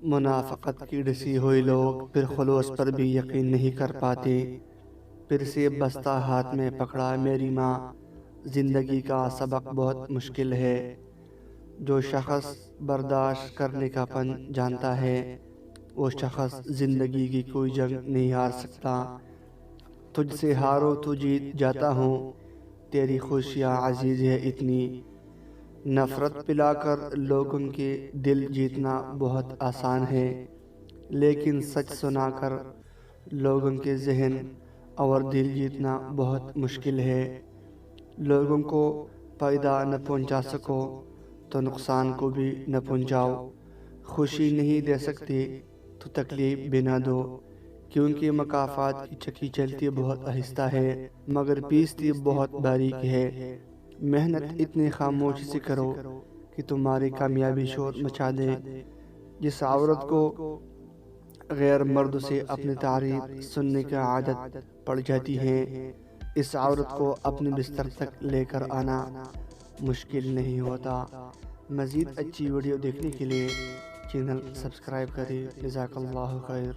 منافقت کی ڈسی ہوئی لوگ پھر خلوص پر بھی یقین نہیں کر پاتے۔ پھر سے بستہ ہاتھ میں پکڑا میری ماں، زندگی کا سبق بہت مشکل ہے۔ جو شخص برداشت کرنے کا فن جانتا ہے وہ شخص زندگی کی کوئی جنگ نہیں ہار سکتا۔ تجھ سے ہارو تو جیت جاتا ہوں، تیری خوشیاں عزیز ہے اتنی۔ نفرت پلا کر لوگوں کے دل جیتنا بہت آسان ہے، لیکن سچ سنا کر لوگوں کے ذہن اور دل جیتنا بہت مشکل ہے۔ لوگوں کو فائدہ نہ پہنچا سکو تو نقصان کو بھی نہ پہنچاؤ۔ خوشی نہیں دے سکتے تو تکلیف بھی نہ دو، کیونکہ مکافات کی چکی چلتی بہت آہستہ ہے مگر پیستی بہت باریک ہے۔ محنت اتنی خاموشی سے کرو کہ تمہاری کامیابی شور مچا دے۔ جس عورت کو غیر مرد سے اپنی تعریف سننے کی عادت پڑ جاتی ہے، اس عورت کو اپنے بستر تک لے کر آنا مشکل نہیں ہوتا۔ مزید اچھی ویڈیو دیکھنے کے لیے چینل سبسکرائب کریں۔ جزاک اللہ خیر۔